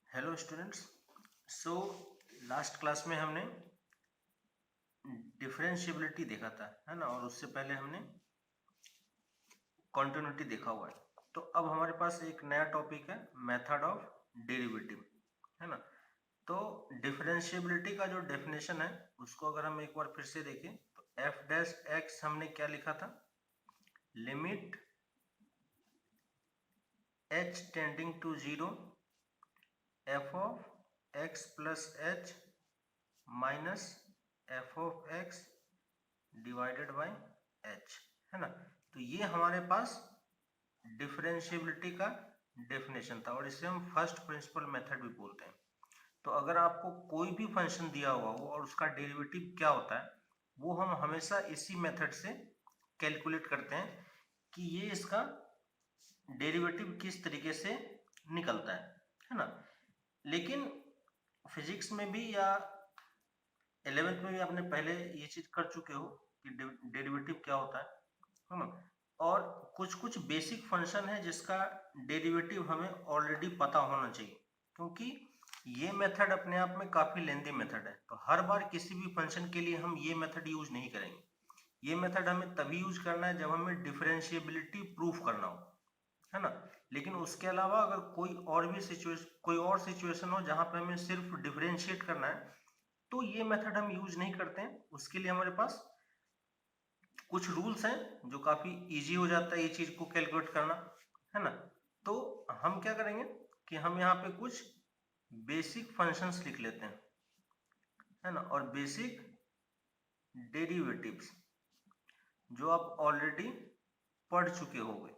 Hello students. So last class में हमने differentiability देखा था, है ना, और उससे पहले हमने कॉन्टिन्यूटी देखा हुआ है। तो अब हमारे पास एक नया टॉपिक है, मेथड ऑफ डेरिवेटिव, है ना। तो डिफरेंशिएबिलिटी का जो डेफिनेशन है उसको अगर हम एक बार फिर से देखें तो एफ डैश एक्स हमने क्या लिखा था, limit h tending to zero f of x plus h minus f of x divided by h, है ना। तो ये हमारे पास डिफरेंशिएबिलिटी का डेफिनेशन था और इसे हम फर्स्ट प्रिंसिपल मेथड भी बोलते हैं। तो अगर आपको कोई भी फंक्शन दिया हुआ हो और उसका डेरिवेटिव क्या होता है वो हम हमेशा इसी मेथड से कैलकुलेट करते हैं कि ये इसका डेरिवेटिव किस तरीके से निकलता है ना। लेकिन फिजिक्स में भी या 11th में भी आपने पहले ये चीज कर चुके हो कि डेरिवेटिव क्या होता है ना। और कुछ कुछ बेसिक फंक्शन है जिसका डेरिवेटिव हमें ऑलरेडी पता होना चाहिए, क्योंकि ये मेथड अपने आप में काफी लेंदी मेथड है। तो हर बार किसी भी फंक्शन के लिए हम ये मेथड यूज नहीं करेंगे। ये मेथड हमें तभी यूज करना है जब हमें डिफरेंशिएबिलिटी प्रूफ करना हो, है ना। लेकिन उसके अलावा अगर कोई और सिचुएशन हो जहां पे हमें सिर्फ डिफरेंशिएट करना है तो ये मेथड हम यूज नहीं करते हैं। उसके लिए हमारे पास कुछ रूल्स हैं जो काफी इजी हो जाता है ये चीज को कैलकुलेट करना, है ना। तो हम क्या करेंगे कि हम यहाँ पे कुछ बेसिक फंक्शंस लिख लेते हैं, है ना, और बेसिक डेरिवेटिव्स जो आप ऑलरेडी पढ़ चुके होंगे,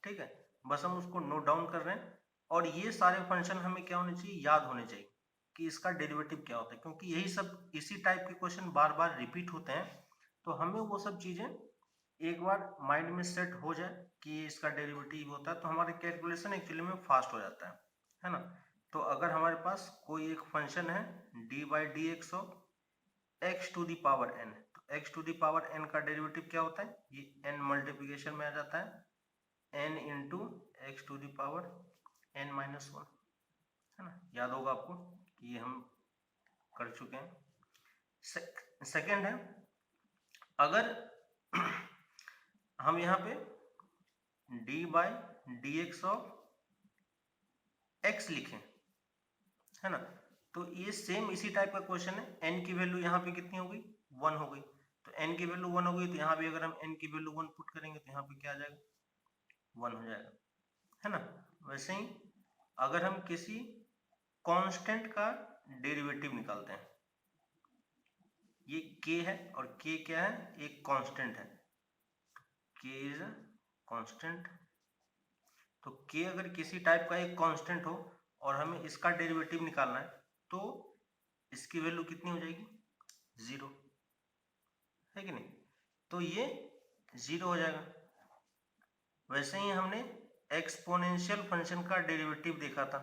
ठीक है। बस हम उसको नोट डाउन कर रहे हैं और ये सारे फंक्शन हमें क्या होने चाहिए, याद होने चाहिए कि इसका डेरिवेटिव क्या होता है, क्योंकि यही सब इसी टाइप के क्वेश्चन बार बार रिपीट होते हैं। तो हमें वो सब चीजें एक बार माइंड में सेट हो जाए कि इसका डेरिवेटिव होता है तो हमारे कैलकुलेशन एक्चुअली में फास्ट हो जाता है ना। तो अगर हमारे पास कोई एक फंक्शन है d by D x of x to the power n, तो x to the power n का डेरिवेटिव क्या होता है, ये एन मल्टीप्लीकेशन में आ जाता है n into x to the power n minus one, है ना। याद होगा आपको कि ये हम कर चुके हैं। सेकेंड है, अगर हम यहाँ पे D by D x of x लिखें, है ना, तो ये सेम इसी टाइप का क्वेश्चन है। एन की वैल्यू यहाँ पे कितनी हो गई, 1 हो गई। तो एन की वैल्यू 1 हो गई तो यहाँ भी अगर हम एन की वैल्यू 1 पुट करेंगे तो यहाँ पे क्या आ जाएगा, 1 हो जाएगा, है ना। वैसे ही अगर हम किसी कांस्टेंट का डेरिवेटिव निकालते हैं, ये k है और k क्या है, एक कांस्टेंट है, k इज अ कांस्टेंट। तो k अगर किसी टाइप का एक कांस्टेंट हो और हमें इसका डेरिवेटिव निकालना है तो इसकी वैल्यू कितनी हो जाएगी, 0, है कि नहीं। तो ये 0 हो जाएगा। वैसे ही हमने एक्सपोनेंशियल फंक्शन का डेरिवेटिव देखा था,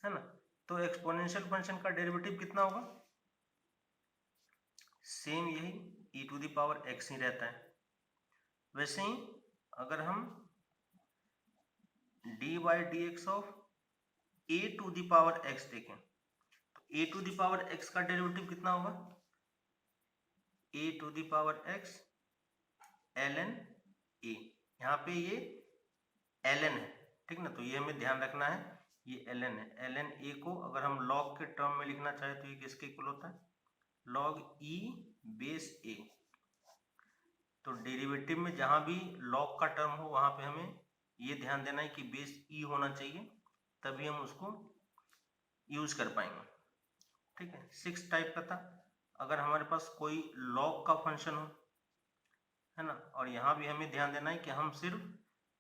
है ना। तो एक्सपोनेंशियल फंक्शन का डेरिवेटिव कितना होगा, सेम यही e to the power x ही रहता है। वैसे ही अगर हम d by D x of a to the power x देखें तो a to the power x का डेरिवेटिव कितना होगा, a to the power x ln a। यहाँ पे ये ln है, ठीक ना, तो ये हमें ध्यान रखना है, ये ln है। ln a को अगर हम log के टर्म में लिखना चाहे तो ये किसके इक्वल होता है, log e बेस a। तो डेरिवेटिव में जहां भी log का टर्म हो वहां पे हमें ये ध्यान देना है कि बेस e होना चाहिए, तभी हम उसको यूज कर पाएंगे, ठीक है। 6 टाइप का था, अगर हमारे पास कोई log का फंक्शन हो, है ना, और यहाँ भी हमें ध्यान देना है कि हम सिर्फ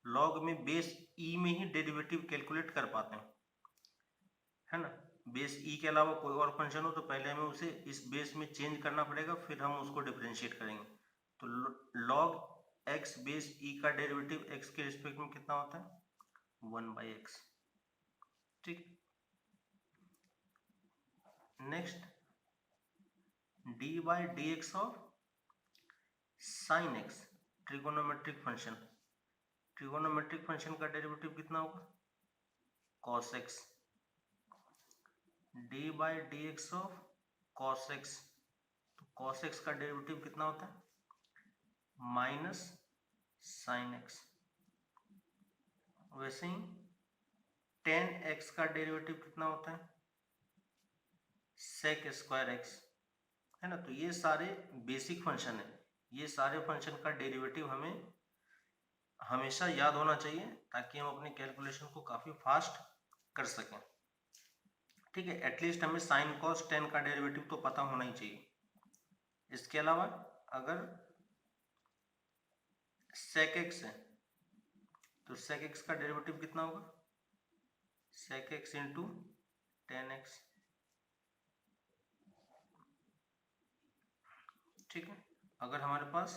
log में बेस e में ही डेरिवेटिव कैलकुलेट कर पाते हैं, है ना। बेस e के अलावा कोई और फंक्शन हो तो पहले हमें उसे इस बेस में चेंज करना पड़ेगा, फिर हम उसको डिफरेंशिएट करेंगे। तो log x बेस e का डेरिवेटिव x के रिस्पेक्ट में कितना होता है, 1/x, ठीक। Next D by D x of sine x, trigonometric function. Trigonometric function का डेरिवेटिव कितना होगा, cos x, D by D x of cos x, तो कॉस एक्स का डेरिवेटिव कितना होता है? Minus sine x. वैसे ही टेन एक्स का डेरिवेटिव कितना होता है? सेक स्क्वायर एक्स, है ना। तो ये सारे बेसिक फंक्शन है, ये सारे फंक्शन का डेरिवेटिव हमें हमेशा याद होना चाहिए ताकि हम अपने कैलकुलेशन को काफी फास्ट कर सकें। ठीक है, एटलीस्ट हमें साइन कॉस टेन का डेरिवेटिव तो पता होना ही चाहिए। इसके अलावा अगर सेक एक्स है तो सेक एक्स का डेरिवेटिव कितना होगा? Sec x into tan x. ठीक है, अगर हमारे पास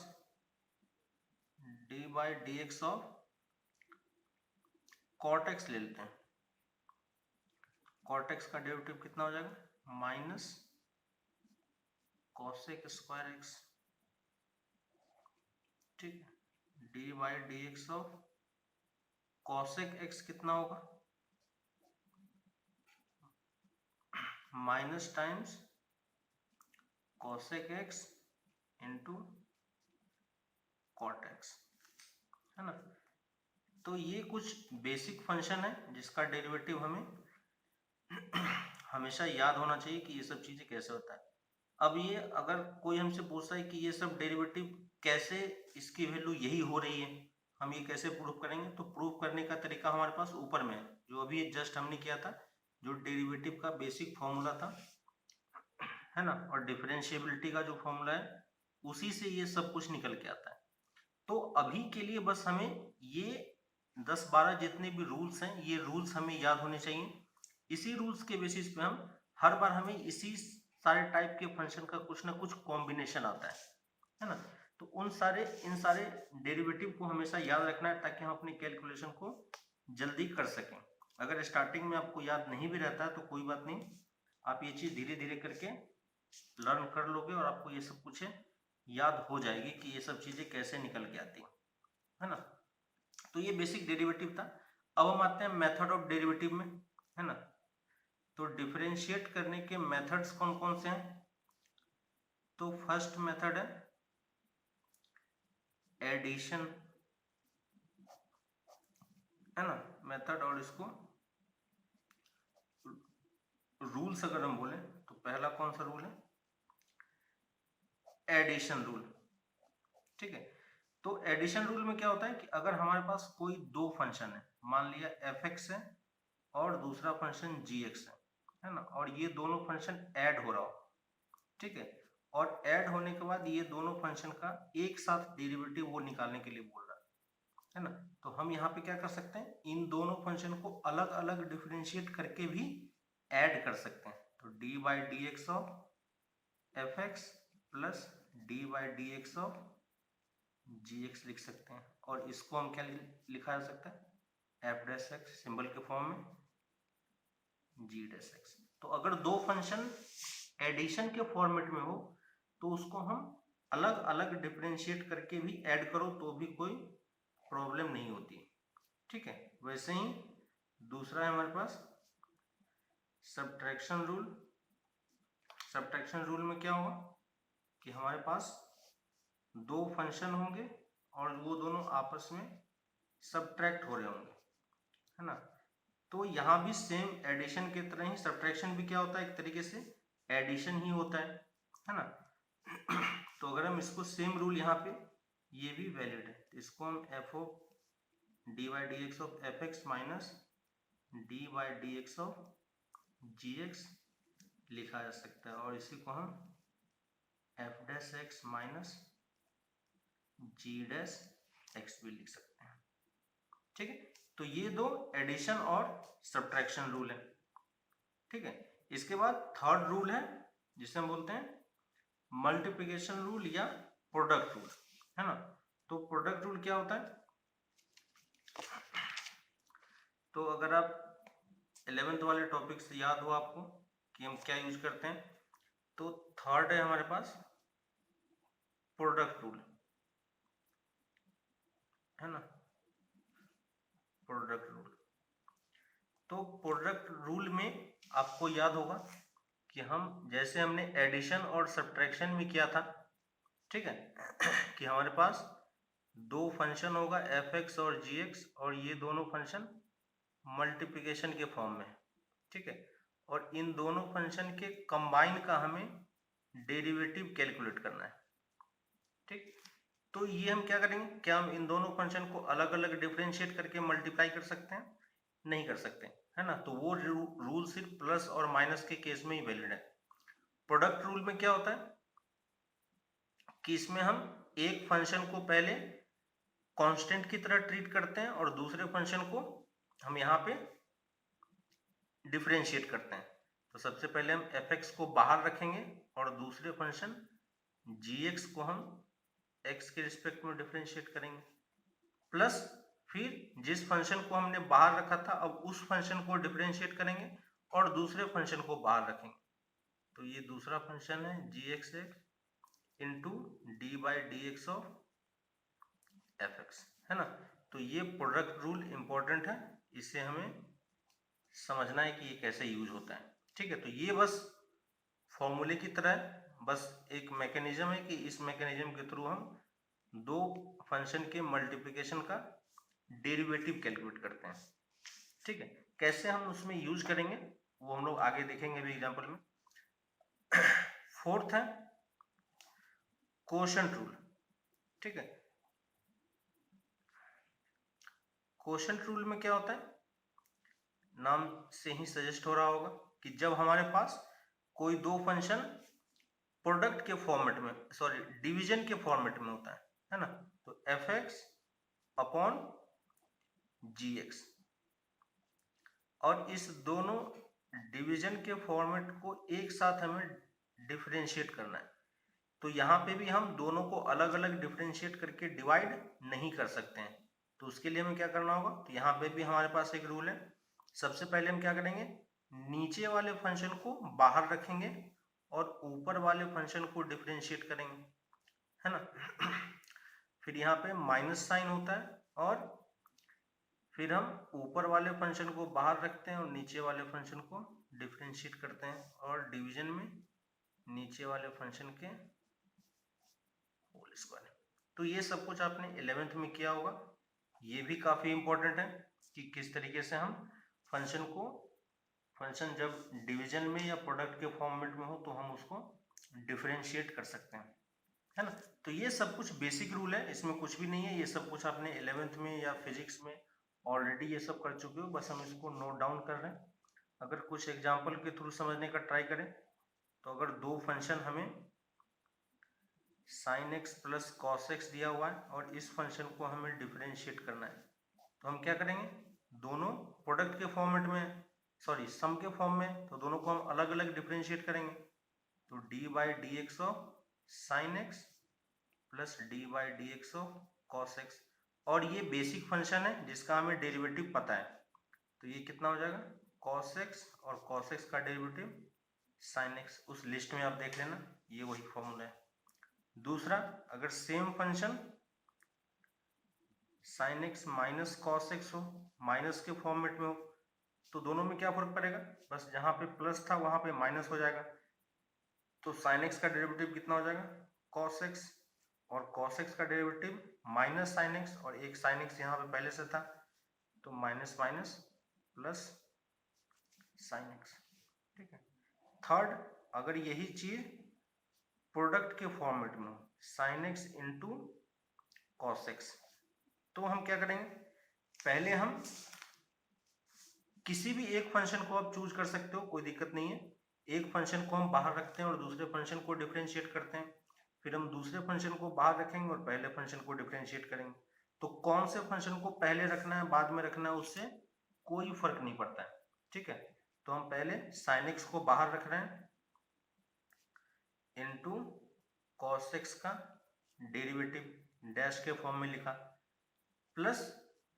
d by D x of cot x ले लेते हैं, कॉट एक्स का डेरिवेटिव कितना हो जाएगा? Minus cosec square x. ठीक है, d by D x of cosec x कितना होगा? Minus times cosec x into cot x, है ना। तो ये कुछ बेसिक फंक्शन है जिसका डेरिवेटिव हमें हमेशा याद होना चाहिए कि ये सब चीजें कैसे होता है। अब ये अगर कोई हमसे पूछता है कि ये सब डेरिवेटिव कैसे, इसकी वैल्यू यही हो रही है, हम ये कैसे प्रूव करेंगे? तो प्रूव करने का तरीका हमारे पास ऊपर में है, जो अभी जस्ट हमने किया था, जो डेरिवेटिव का बेसिक फॉर्मूला था, है ना, और डिफरेंशिएबिलिटी का जो फॉर्मूला है उसी से ये सब कुछ निकल के आता है। तो अभी के लिए बस हमें ये 10-12 जितने भी रूल्स हैं, ये रूल्स हमें याद होने चाहिए। इसी रूल्स के बेसिस पे हम हर बार हमें इसी सारे टाइप के फंक्शन का कुछ ना कुछ कॉम्बिनेशन आता है ना। तो इन सारे डेरिवेटिव को हमेशा याद रखना है ताकि हम अपनी कैलकुलेशन को जल्दी कर सकें। अगर स्टार्टिंग में आपको याद नहीं भी रहता है तो कोई बात नहीं, आप ये चीज धीरे धीरे करके लर्न कर लोगे और आपको ये सब कुछ याद हो जाएगी कि ये सब चीजें कैसे निकल के आती है ना। तो ये बेसिक डेरिवेटिव था। अब हम आते हैं मेथड ऑफ डेरिवेटिव में, है ना। तो डिफरेंशिएट करने के मेथड्स कौन कौन से हैं? तो फर्स्ट मेथड है एडिशन, है ना मेथड। और इसको रूल्स अगर हम बोले तो पहला कौन सा रूल है? Addition rule. ठीक है, तो एडिशन रूल में क्या होता है कि अगर हमारे पास कोई दो फंक्शन है, मान लिया एफ एक्स है और दूसरा फंक्शन जी एक्स है ना, और ये दोनों फंक्शन ऐड हो रहा हो, ठीक है, और ऐड होने के बाद ये दोनों फंक्शन का एक साथ डेरिवेटिव वो निकालने के लिए बोल रहा है ना। तो हम यहाँ पे क्या कर सकते हैं, इन दोनों फंक्शन को अलग अलग डिफरेंशिएट करके भी ऐड कर सकते हैं। तो d by D x of F x plus d by D x of ji x लिख सकते हैं, और इसको हम क्या लिखा जा सकता है? एफ डैश एक्स सिंबल के फॉर्म में जी डैश एक्स। तो अगर दो फंक्शन एडिशन के फॉर्मेट में हो तो उसको हम अलग अलग डिफरेंशिएट करके भी ऐड करो तो भी कोई प्रॉब्लम नहीं होती। ठीक है, वैसे ही दूसरा है हमारे पास सब्ट्रैक्शन रूल। सब्ट्रैक्शन रूल में क्या होगा कि हमारे पास दो फंक्शन होंगे और वो दोनों आपस में सब्ट्रैक्ट हो रहे होंगे, है ना। तो यहाँ भी सेम एडिशन के तरह ही सब्ट्रैक्शन भी क्या होता है, एक तरीके से एडिशन ही होता है ना। तो अगर हम इसको सेम रूल यहाँ पे, ये भी वैलिड है, तो इसको हम F of D by D x of F X minus D by D x of ji X लिखा जा सकता है, और इसी को हम F dash X minus G dash X भी लिख सकते हैं। ठीक है, तो ये दो एडिशन और सब्ट्रैक्शन रूल है। ठीक है, इसके बाद थर्ड रूल है जिसे हम बोलते हैं मल्टीप्लिकेशन रूल या प्रोडक्ट रूल, है ना। तो प्रोडक्ट रूल क्या होता है? तो अगर आप 11th वाले टॉपिक से याद हो आपको कि हम क्या यूज करते हैं, तो थर्ड है हमारे पास प्रोडक्ट रूल, है ना, प्रोडक्ट रूल। तो तो प्रोडक्ट रूल में आपको याद होगा कि हम जैसे हमने एडिशन और सब्ट्रैक्शन में किया था, ठीक है, कि हमारे पास दो फंक्शन होगा f(x) और g(x) और ये दोनों फंक्शन मल्टीप्लिकेशन के फॉर्म में, ठीक है, और इन दोनों फंक्शन के कंबाइन का हमें डेरिवेटिव कैलकुलेट करना है, ठीक। तो ये हम क्या करेंगे, क्या हम इन दोनों फंक्शन को अलग अलग डिफरेंशिएट करके मल्टीप्लाई कर सकते हैं? नहीं कर सकते, है ना। तो वो रूल सिर्फ प्लस और माइनस के केस में ही वैलिड है। प्रोडक्ट रूल में क्या होता है कि इसमें हम एक फंक्शन को पहले कांस्टेंट की तरह ट्रीट करते हैं और दूसरे फंक्शन को हम यहाँ पे डिफरेंशिएट करते हैं। तो सबसे पहले हम f(x) को बाहर रखेंगे और दूसरे फंक्शन g(x) को हम x के रिस्पेक्ट में डिफरेंशिएट करेंगे, प्लस फिर जिस फंक्शन को हमने बाहर रखा था अब उस फंक्शन को डिफरेंशिएट करेंगे और दूसरे फंक्शन को बाहर रखेंगे। तो ये दूसरा फंक्शन है g(x) into d/dx of f(x), है ना। तो ये प्रोडक्ट रूल इंपॉर्टेंट है, इसे हमें समझना है कि ये कैसे यूज होता है, ठीक है। तो ये बस फॉर्मूले की तरह है, बस एक मैकेनिज्म है कि इस मैकेनिज्म के थ्रू हम दो फंक्शन के मल्टीप्लिकेशन का डेरिवेटिव कैलकुलेट करते हैं, ठीक है। कैसे हम उसमें यूज करेंगे वो हम लोग आगे देखेंगे भी एग्जांपल में। फोर्थ है कोशेंट रूल, ठीक है। कोशेंट रूल में क्या होता है, नाम से ही सजेस्ट हो रहा होगा कि जब हमारे पास कोई दो फंक्शन प्रोडक्ट के फॉर्मेट में, सॉरी डिवीजन के फॉर्मेट में होता है ना, तो f(x) अपॉन g(x), और इस दोनों डिवीजन के फॉर्मेट को एक साथ हमें डिफरेंशिएट करना है। तो यहाँ पे भी हम दोनों को अलग अलग डिफरेंशिएट करके डिवाइड नहीं कर सकते हैं, तो उसके लिए हमें क्या करना होगा, तो यहाँ पे भी हमारे पास एक रूल है। सबसे पहले हम क्या करेंगे, नीचे वाले फंक्शन को बाहर रखेंगे और ऊपर वाले फंक्शन को डिफरेंशिएट करेंगे, है ना। फिर यहाँ पे माइनस साइन होता है और फिर हम ऊपर वाले फंक्शन को बाहर रखते हैं और नीचे वाले फंक्शन को डिफरेंशिएट करते हैं और डिवीजन में नीचे वाले फंक्शन के होल स्क्वायर। तो ये सब कुछ आपने 11th में किया होगा। ये भी काफी इंपॉर्टेंट है कि किस तरीके से हम फंक्शन जब डिवीजन में या प्रोडक्ट के फॉर्मेट में हो तो हम उसको डिफरेंशिएट कर सकते हैं, है ना। तो ये सब कुछ बेसिक रूल है, इसमें कुछ भी नहीं है, ये सब कुछ आपने 11th में या फिजिक्स में ऑलरेडी ये सब कर चुके हो, बस हम इसको नोट डाउन कर रहे हैं। अगर कुछ एग्जांपल के थ्रू समझने का ट्राई करें तो अगर दो फंक्शन हमें sin x plus cos x दिया हुआ है और इस फंक्शन को हमें डिफरेंशिएट करना है, तो हम क्या करेंगे, दोनों प्रोडक्ट के फॉर्मेट में, सॉरी सम के फॉर्म में, तो दोनों को हम अलग अलग डिफरेंशिएट करेंगे। तो d/dx of sin x plus d/dx of cos x, और ये बेसिक फंक्शन है जिसका हमें डेरिवेटिव पता है, तो ये कितना हो जाएगा, cos x और cos x का डेरिवेटिव sin x, उस लिस्ट में आप देख लेना, ये वही फॉर्मूला है। दूसरा, अगर same function sin x minus cos x हो, माइनस के फॉर्मेट में हो, तो दोनों में क्या फर्क पड़ेगा, बस जहां पे प्लस था वहां पे माइनस हो जाएगा। तो sin x का डेरिवेटिव कितना हो जाएगा, cos x, और cos x का डेरिवेटिव माइनस sin x, और एक sin x यहाँ पे पहले से था, तो minus minus plus sin x, ठीक है। थर्ड, अगर यही चीज प्रोडक्ट के फॉर्मेट में हो, sin x into cos x, तो हम क्या करेंगे, पहले हम किसी भी एक फंक्शन को आप चूज कर सकते हो, कोई दिक्कत नहीं है। एक फंक्शन को हम बाहर रखते हैं और दूसरे फंक्शन को डिफरेंशिएट करते हैं, फिर हम दूसरे फंक्शन को बाहर रखेंगे और पहले फंक्शन को डिफरेंशिएट करेंगे। तो कौन से फंक्शन को पहले रखना है बाद में रखना है उससे कोई फर्क नहीं पड़ता है, ठीक है। तो हम पहले sin x को बाहर रख रहे हैं इंटू cos x का डेरिवेटिव डैश के फॉर्म में लिखा, प्लस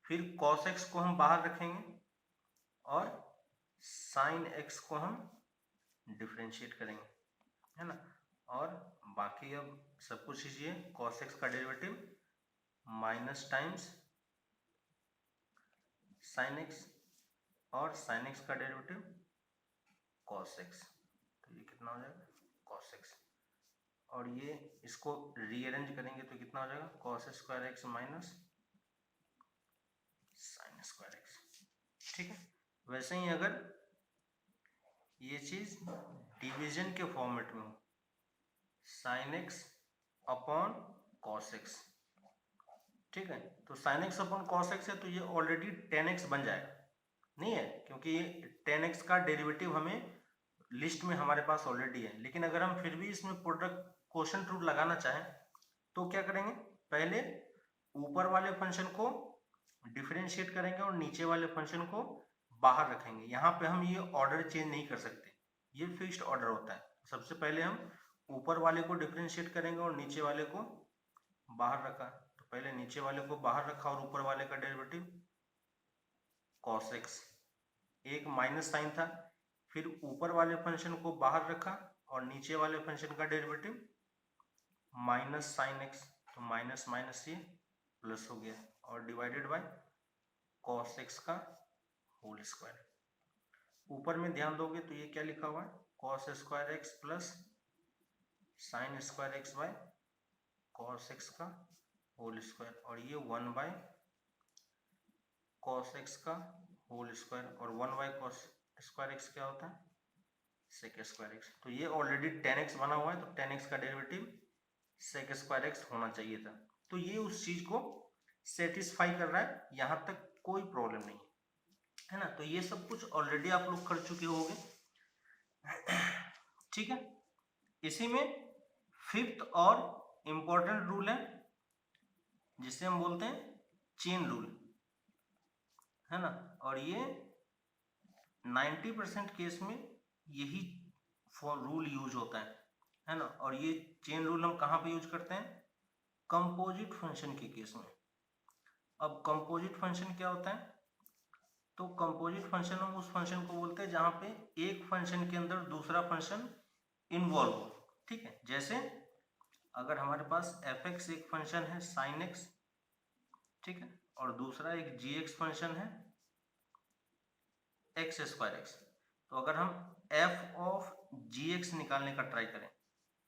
फिर cos x को हम बाहर रखेंगे और sin x को हम डिफरेंशिएट करेंगे, है ना। और बाकी अब सब कुछ कीजिए, cos x का derivative minus times sin x और sin x का डेरिवेटिव cos x, तो ये कितना हो जाएगा cos x, और ये इसको रीअरेंज करेंगे तो कितना हो जाएगा cos square x minus sin square x। ठीक है, वैसे ही अगर ये चीज डिवीजन के फॉर्मेट में हो, sin x upon cos x, ठीक है, तो sin x upon cos x है तो ये ऑलरेडी tan x बन जाएगा, नहीं है, क्योंकि ये tan x का डेरिवेटिव हमें लिस्ट में हमारे पास ऑलरेडी है। लेकिन अगर हम फिर भी इसमें प्रोडक्ट क्वोशंट रूल लगाना चाहें तो क्या करेंगे, पहले ऊपर वाले फंक्शन को डिफरेंशिएट करेंगे और नीचे वाले फंक्शन को बाहर रखेंगे। यहाँ पे हम ये ऑर्डर चेंज नहीं कर सकते, ये फिक्स्ड ऑर्डर होता है। सबसे पहले हम ऊपर वाले को डिफरेंशिएट करेंगे और नीचे वाले को बाहर रखा, तो पहले नीचे वाले को बाहर रखा और ऊपर वाले का डेरिवेटिव cos x, एक माइनस साइन था, फिर ऊपर वाले फंक्शन को बाहर रखा और नीचे वाले फंक्शन का डेरिवेटिव माइनस साइन x, तो माइनस माइनस ये प्लस हो गया और डिवाइडेड बाय cos x का होल स्क्वायर। ऊपर में ध्यान दोगे तो ये क्या लिखा हुआ है cos square x plus sine square x by cos x का होल स्क्वायर, और ये 1 बाय cos x का होल स्क्वायर, और 1 बाय cos स्क्वायर x क्या होता है sec स्क्वायर x। तो ये ऑलरेडी tan x बना हुआ है, तो tan x का डेरिवेटिव sec स्क्वायर x होना चाहिए था। तो ये उस चीज को सेटिस्फाई कर रहा है, यहां तक कोई प्रॉब्लम नहीं है ना। तो ये सब कुछ ऑलरेडी आप लोग कर चुके होंगे, ठीक है। इसी में फिफ्थ और इंपॉर्टेंट रूल है जिसे हम बोलते हैं चेन रूल, है ना, और ये 90% केस में यही रूल यूज होता है ना। और ये चेन रूल हम कहाँ पे यूज करते हैं, कंपोजिट फंक्शन के केस में। अब कंपोजिट फंक्शन क्या होता है, तो कंपोजिट फंक्शन हम उस फंक्शन को बोलते हैं जहां पे एक फंक्शन के अंदर दूसरा फंक्शन इन्वॉल्व हो, ठीक है। जैसे अगर हमारे पास f(x) एक फंक्शन है sin x, ठीक है, और दूसरा एक gx फंक्शन है x स्क्वायर x, तो अगर हम f ऑफ gx निकालने का ट्राई करें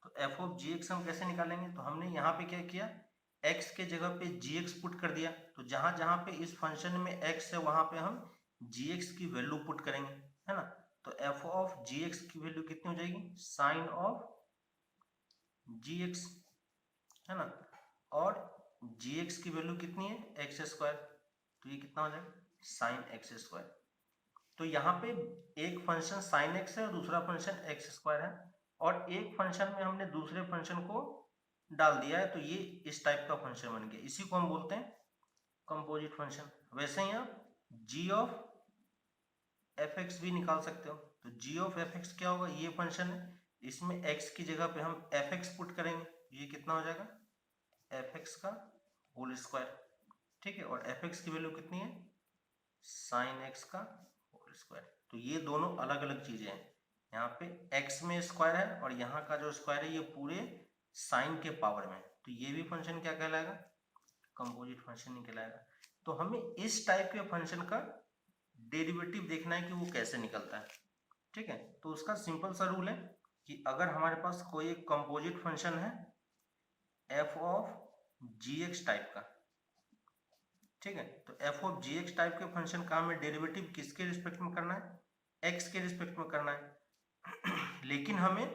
तो f ऑफ gx हम कैसे निकालेंगे, तो हमने यहाँ पे क्या किया, x के जगह पे gx पुट कर दिया, तो जहां जहां पे इस फंक्शन में x है वहां पे हम gx की वैल्यू पुट करेंगे, है ना। तो f ऑफ gx की वैल्यू कितनी हो जाएगी, साइन ऑफ gx, है ना, और gx की वैल्यू कितनी है x स्क्वायर, तो ये कितना हो जाएगा साइन x स्क्वायर। तो यहाँ पे एक फंक्शन साइन x है और दूसरा फंक्शन x स्क्वायर है, और एक फंक्शन में हमने दूसरे फंक्शन को डाल दिया है, तो ये इस टाइप का फंक्शन बन गया, इसी को हम बोलते हैं कंपोजिट फंक्शन। वैसे ही आप g ऑफ f(x) भी निकाल सकते हो, तो g ऑफ f(x) क्या होगा, ये फंक्शन है, इसमें x की जगह पे हम f(x) पुट करेंगे, ये कितना हो जाएगा f(x) का होल स्क्वायर, ठीक है, और f(x) की वैल्यू कितनी है साइन x का होल स्क्वायर। तो ये दोनों अलग अलग चीजें हैं, यहाँ पे x में स्क्वायर है और यहाँ का जो स्क्वायर है ये पूरे साइन के पावर में, तो ये भी फंक्शन क्या कहलाएगा, कंपोजिट फंक्शन ही कहलाएगा। तो हमें इस टाइप के फंक्शन का डेरिवेटिव देखना है कि वो कैसे निकलता है, ठीक है। तो उसका सिंपल सा रूल है कि अगर हमारे पास कोई एक कंपोजिट फंक्शन है f ऑफ gx टाइप का, ठीक है, तो f ऑफ gx टाइप के फंक्शन का हमें डेरिवेटिव किसके रिस्पेक्ट में करना है, x के रिस्पेक्ट में करना है। लेकिन हमें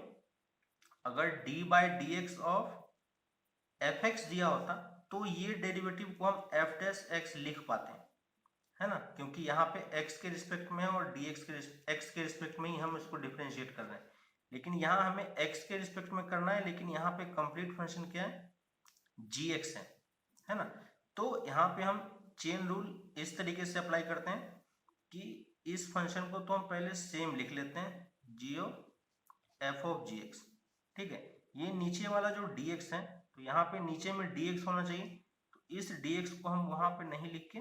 अगर d by D x of f(x) दिया होता तो ये डेरिवेटिव को हम f डैश x लिख पाते हैं, है ना, क्योंकि यहाँ पे x के रिस्पेक्ट में है और dx के x के रिस्पेक्ट में ही हम इसको डिफरेंशिएट कर रहे हैं। लेकिन यहाँ हमें x के रिस्पेक्ट में करना है, लेकिन यहाँ पे कंप्लीट फंक्शन क्या है gx है ना। तो यहाँ पे हम चेन रूल इस तरीके से अप्लाई करते हैं कि इस फंक्शन को तो हम पहले सेम लिख लेते हैं g of f of gx, ठीक है। ये नीचे वाला जो dx है, तो यहाँ पे नीचे में dx होना चाहिए, तो इस dx को हम वहां पे नहीं लिख के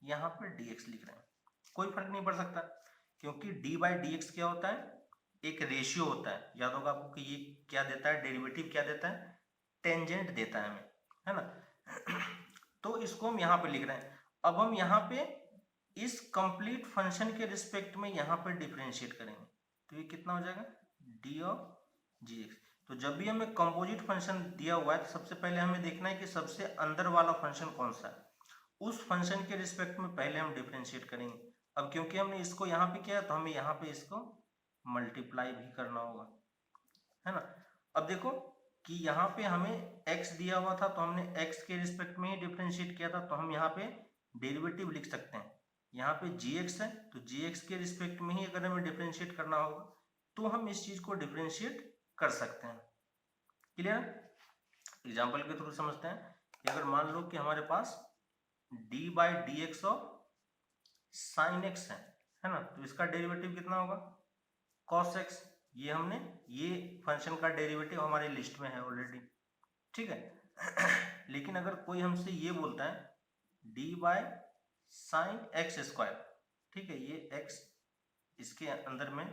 यहाँ पे dx लिख रहे हैं, कोई फर्क नहीं पड़ सकता, क्योंकि d बाई डी एक्स क्या होता है, एक रेशियो होता है। याद होगा आपको कि ये क्या देता है, डेरिवेटिव क्या देता है, टेंजेंट देता है हमें, है ना। तो इसको हम यहाँ पे लिख रहे हैं। अब हम यहाँ पे इस कंप्लीट फंक्शन के रिस्पेक्ट में यहाँ पे डिफरेंशिएट करेंगे तो ये कितना हो जाएगा डी ऑफ जी एक्स। तो जब भी हमें कंपोजिट फंक्शन दिया हुआ है तो सबसे पहले हमें देखना है कि सबसे अंदर वाला फंक्शन कौन सा है, उस फंक्शन के रिस्पेक्ट में पहले हम डिफरेंशिएट करेंगे। अब क्योंकि हमने इसको यहाँ पे किया तो हमें यहाँ पे इसको मल्टीप्लाई भी करना होगा, है ना। अब देखो कि यहाँ पे हमें x दिया हुआ था तो हमने x के रिस्पेक्ट में ही डिफरेंशिएट किया था, तो हम यहाँ पे डेरिवेटिव लिख सकते हैं। यहाँ पे gx है तो gx के रिस्पेक्ट में ही अगर हमें डिफरेंशिएट करना होगा तो हम इस चीज को डिफरेंशिएट कर सकते हैं। क्लियर? एग्जाम्पल के थ्रू समझते हैं कि अगर मान लो कि हमारे पास d by D x of sine x है ना, तो इसका डेरिवेटिव कितना होगा कॉस एक्स। ये हमने ये फंक्शन का डेरिवेटिव हमारी लिस्ट में है ऑलरेडी, ठीक है। लेकिन अगर कोई हमसे ये बोलता है D by sine x square, ठीक है, ये एक्स इसके अंदर में,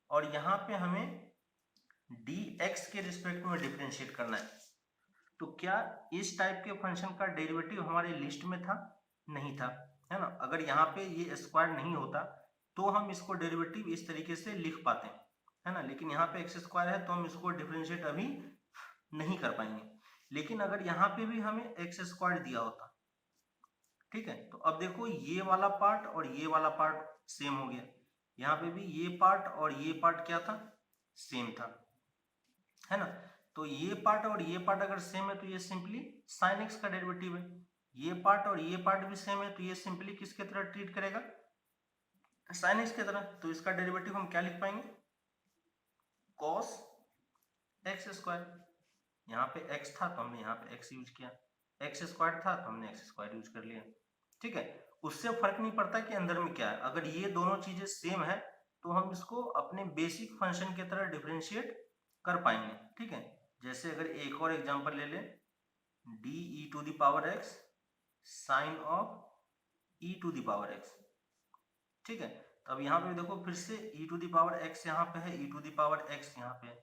और यहाँ पे हमें डी एक्स के रिस्पेक्ट में डिफरेंशिएट करना है, तो क्या इस टाइप के फंक्शन का डेरिवेटिव हमारे लिस्ट में था? नहीं था, है ना। अगर यहाँ पे ये स्क्वायर नहीं होता तो हम इसको डेरिवेटिव इस तरीके से लिख पाते हैं, है ना। लेकिन यहाँ पे एक्स स्क्वायर है तो हम इसको डिफरेंशिएट अभी नहीं कर पाएंगे। लेकिन अगर यहाँ पे भी हमें एक्स स्क्वायर दिया होता, ठीक है, तो अब देखो ये वाला पार्ट और ये वाला पार्ट सेम हो गया, यहाँ पे भी ये पार्ट और ये पार्ट क्या था सेम था, है ना। तो ये पार्ट और ये पार्ट अगर सेम है तो ये सिंपली साइन एक्स का डेरिवेटिव है, ये पार्ट और ये पार्ट भी सेम है तो ये सिंपली किसके तरह ट्रीट करेगा साइन एक्स की तरह। तो इसका डेरिवेटिव हम क्या लिख पाएंगे कॉस एक्स स्क्वायर। यहाँ पे x था तो हमने यहाँ पे x यूज किया, एक्स स्क्वायर था तो हमने एक्स स्क्वायर यूज कर लिया, ठीक है। उससे फर्क नहीं पड़ता कि अंदर में क्या है, अगर ये दोनों चीजें सेम है तो हम इसको अपने बेसिक फंक्शन की तरह डिफरेंशिएट कर पाएंगे, ठीक है। जैसे अगर एक और एग्जांपल ले लें D E to the power X sine of E to the power X, ठीक है। तो अब यहाँ पे देखो फिर से e to the power x यहाँ पे है, e to the power x यहाँ पे है,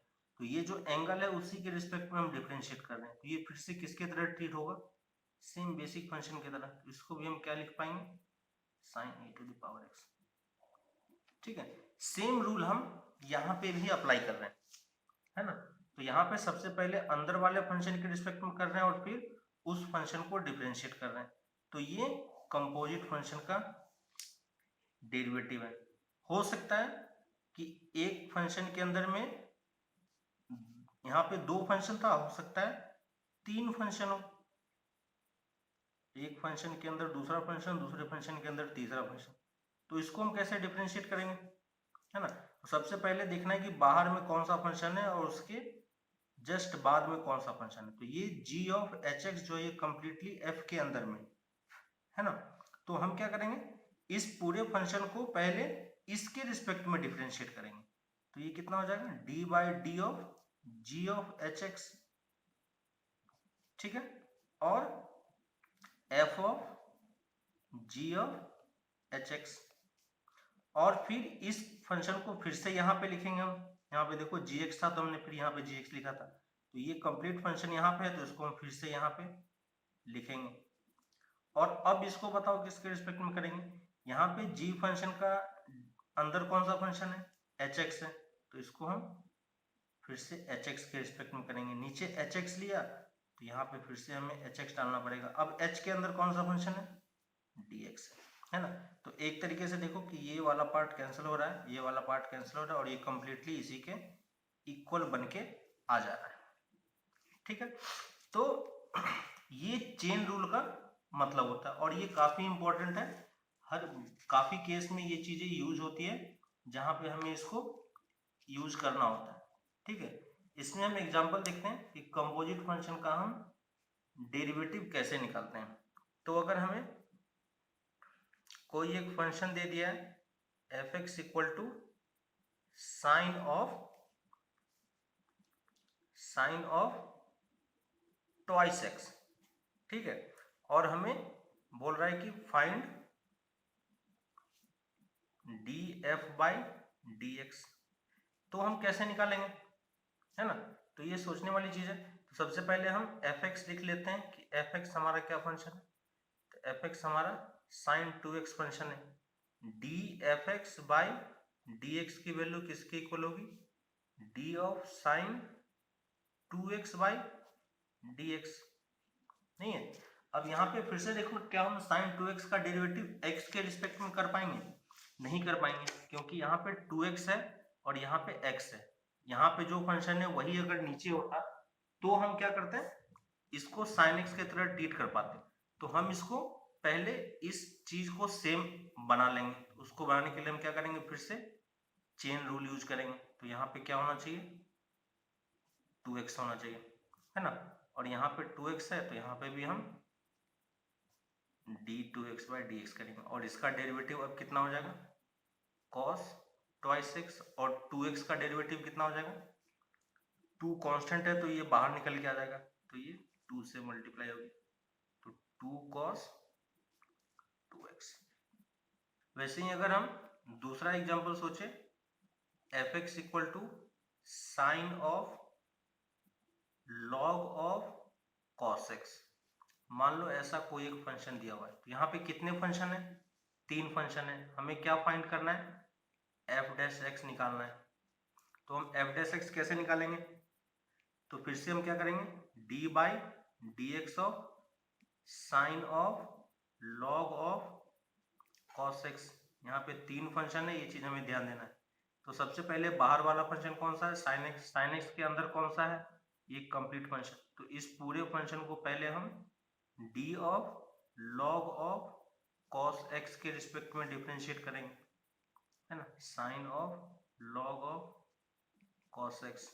तो ये जो एंगल है उसी के रिस्पेक्ट में हम डिफरेंशिएट कर रहे हैं, तो ये फिर से किसके तरह ट्रीट होगा सेम बेसिक फंक्शन की तरह। तो इसको भी हम क्या लिख पाएंगे sine e to the power x, ठीक है। सेम रूल हम यहाँ पे भी अप्लाई कर रहे हैं, है ना। तो यहाँ पे सबसे पहले अंदर वाले फंक्शन के रिस्पेक्ट में कर रहे हैं और फिर उस फंक्शन को डिफरेंशिएट कर रहे हैं, तो ये कंपोजिट फंक्शन का डेरिवेटिव है। हो सकता है कि एक फंक्शन के अंदर में यहाँ पे दो फंक्शन था, हो सकता है तीन फंक्शन हो, एक फंक्शन के अंदर दूसरा फंक्शन, दूसरे फंक्शन के अंदर तीसरा फंक्शन, तो इसको हम कैसे डिफरेंशिएट करेंगे, है ना। तो सबसे पहले देखना है कि बाहर में कौन सा फंक्शन है और उसके जस्ट बाद में कौन सा फंक्शन है। तो ये g ऑफ एच एक्स जो ये कंप्लीटली f के अंदर में, है ना। तो हम क्या करेंगे इस पूरे फंक्शन को पहले इसके रिस्पेक्ट में डिफरेंशिएट करेंगे, तो ये कितना हो जाएगा d by D of g of H x, ठीक है, और f of g of H x, और फिर इस फंक्शन को फिर से यहाँ पे लिखेंगे हम। यहाँ पे देखो gx था तो हमने फिर यहाँ पे gx लिखा था, तो ये कंप्लीट फंक्शन यहाँ पे है तो इसको हम फिर से यहाँ पे लिखेंगे। और अब इसको बताओ किसके रिस्पेक्ट में करेंगे, यहाँ पे g फंक्शन का अंदर कौन सा फंक्शन है hx है, तो इसको हम फिर से hx के रिस्पेक्ट में करेंगे। नीचे hx लिया तो यहाँ पे फिर से हमें hx डालना पड़ेगा। अब h के अंदर कौन सा फंक्शन है dx है ना। तो एक तरीके से देखो कि ये वाला पार्ट कैंसिल हो रहा है, ये वाला पार्ट कैंसिल हो रहा है और ये कंप्लीटली इसी के इक्वल बन के आ जा रहा है, ठीक है। तो ये चेन रूल का मतलब होता है और ये काफी इंपॉर्टेंट है, हर काफी केस में ये चीजें यूज होती है जहां पे हमें इसको यूज करना होता है, ठीक है। इसमें हम एग्जांपल देखते हैं कि कंपोजिट फंक्शन का हम डेरिवेटिव कैसे निकालते हैं। तो अगर हमें कोई एक फंक्शन दे दिया है F X equal to sine of twice X, ठीक है, और हमें बोल रहा है कि find D F by D X, तो हम कैसे निकालेंगे, है ना। तो ये सोचने वाली चीज है। तो सबसे पहले हम एफ एक्स लिख लेते हैं कि एफ एक्स हमारा क्या फंक्शन है, तो एफ एक्स हमारा साइन 2x फंक्शन है, D F x by D x की वैल्यू किसके इक्वल होगी, D of sine 2x by D x, नहीं है। अब यहाँ पे फिर से देखो, क्या हम साइन 2x का डेरिवेटिव x के रिस्पेक्ट में कर पाएंगे, नहीं कर पाएंगे, क्योंकि यहाँ पे 2x है और यहाँ पे x है। यहाँ पे जो फंक्शन है वही अगर नीचे होता तो हम क्या करते हैं, इसको साइन x की तरह ट्रीट कर पाते। तो हम इसको पहले इस चीज को सेम बना लेंगे। उसको बनाने के लिए हम क्या करेंगे, फिर से चेन रूल यूज करेंगे। तो यहाँ पे क्या होना चाहिए, 2x होना चाहिए, है ना। और यहाँ पे 2x है तो यहाँ पे भी हम d2x बाई डी एक्स करेंगे। और इसका डेरिवेटिव अब कितना हो जाएगा, cos ट्वाइस x, और 2x का डेरिवेटिव कितना हो जाएगा, 2 कांस्टेंट है तो ये बाहर निकल के आ जाएगा, तो ये 2 से मल्टीप्लाई होगी, तो 2 cos 2x। वैसे ही अगर हम दूसरा एग्जांपल सोचे, fx equal to sine of log of cos x। मान लो ऐसा कोई एक फंक्शन दिया हुआ है, तो यहाँ पे कितने फंक्शन है, 3 फंक्शन है। हमें क्या फाइंड करना है, f डैश x निकालना है। तो हम f डैश x कैसे निकालेंगे, तो फिर से हम क्या करेंगे, d by D x of sine of log of cos x। यहाँ पे 3 फंक्शन है, ये चीज हमें ध्यान देना है। तो सबसे पहले बाहर वाला फंक्शन कौन सा है, साइन x। साइन x के अंदर कौन सा है, ये कंप्लीट फंक्शन। तो इस पूरे फंक्शन को पहले हम d of log of cos x के रिस्पेक्ट में डिफरेंशिएट करेंगे, है ना, sine of log of cos x।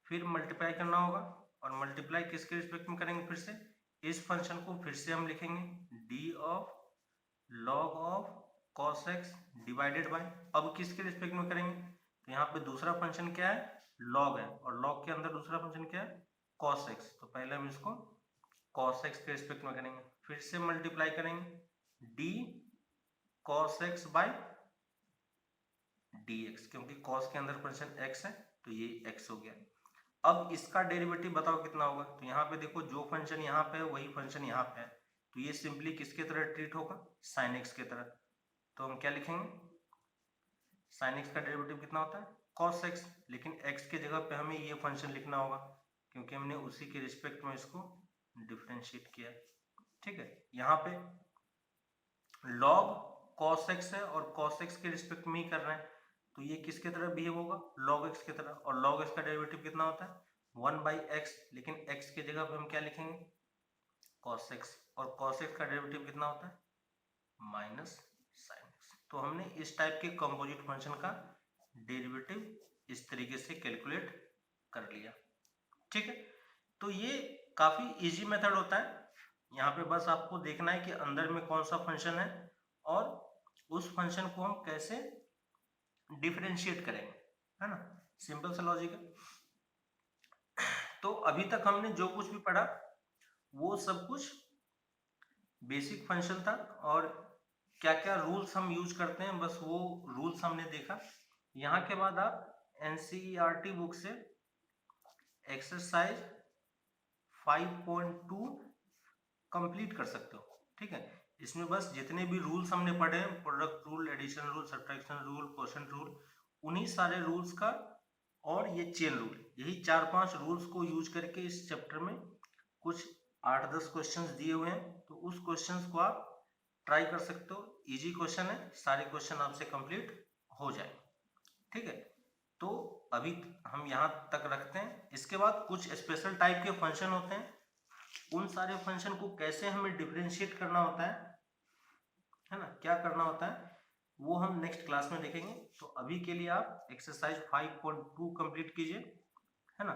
फिर मल्टीप्लाई करना होगा, और मल्टीप्लाई किसके रिस्पेक्ट में करेंगे, फिर से इस फंक्शन को फिर से हम लिखेंगे d of log of cos x divided by, अब किसके रिस्पेक्ट में करेंगे, तो यहाँ पे दूसरा फंक्शन क्या है, log है, और log के अंदर दूसरा फंक्शन क्या है, cos x। तो पहले हम इसको cos x के रिस्पेक्ट में करेंगे, फिर से मल्टीप्लाई करेंगे d cos x by dx, क्योंकि cos के अंदर फंक्शन x है तो ये x हो गया। अब इसका डेरिवेटिव बताओ कितना होगा, तो यहाँ पे देखो जो फंक्शन यहाँ पे है वही फंक्शन यहाँ पे है, तो ये सिंपली किसके तरह ट्रीट होगा, sin x के तरह। तो हम क्या लिखेंगे, sin x का डेरिवेटिव कितना होता है, cos x, लेकिन x के जगह पे हमें ये फंक्शन लिखना होगा, क्योंकि हमने उसी के रिस्पेक्ट में इसको डिफरेंशिएट किया। ठीक है, यहाँ पे log cos x है और cos x के रिस्पेक्ट में ही कर रहे हैं, तो ये किसके तरह बिहेव होगा, log x के तरह। और log x का डेरिवेटिव कितना होता है, 1 बाई एक्स, लेकिन x के जगह पे हम क्या लिखेंगे, cos x, और cos x का डेरिवेटिव कितना होता है, माइनस sin x। तो हमने इस टाइप के कंपोजिट फंक्शन का डेरिवेटिव इस तरीके से कैलकुलेट कर लिया। ठीक है, तो ये काफी इजी मेथड होता है। यहाँ पे बस आपको देखना है कि अंदर में कौन सा फंक्शन है और उस फंक्शन को हम कैसे डिफरेंशिएट करेंगे, है ना, सिंपल सा लॉजिक है। तो अभी तक हमने जो कुछ भी पढ़ा वो सब कुछ बेसिक फंक्शन था, और क्या क्या रूल्स हम यूज करते हैं बस वो रूल्स हमने देखा। यहाँ के बाद आप एनसीईआरटी बुक से एक्सरसाइज 5.2 कंप्लीट कर सकते हो। ठीक है, इसमें बस जितने भी रूल्स हमने पढ़े हैं, product rule, addition rule, subtraction rule, quotient rule, उन्हीं सारे रूल्स का, और ये चेन रूल, यही 4-5 रूल्स को यूज करके इस चैप्टर में कुछ 8-10 क्वेश्चंस दिए हुए हैं। तो उस क्वेश्चंस को आप ट्राई कर सकते हो, इजी क्वेश्चन है, सारे क्वेश्चन आपसे कंप्लीट हो जाए। ठीक है, तो अभी हम यहाँ तक रखते हैं। इसके बाद कुछ स्पेशल टाइप के फंक्शन होते हैं, उन सारे फंक्शन को कैसे हमें डिफरेंशिएट करना होता है ना, क्या करना होता है, वो हम नेक्स्ट क्लास में देखेंगे। तो अभी के लिए आप एक्सरसाइज 5.2 कंप्लीट कीजिए, है ना।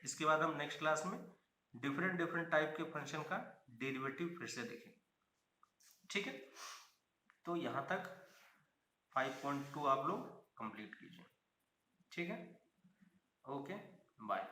इसके बाद हम नेक्स्ट क्लास में डिफरेंट टाइप के फंक्शन का डेरिवेटिव फिर से देखेंगे। ठीक है, तो यहाँ तक 5.2 आप लोग कंप्लीट कीजिए। ठीक है, ओके, बाय।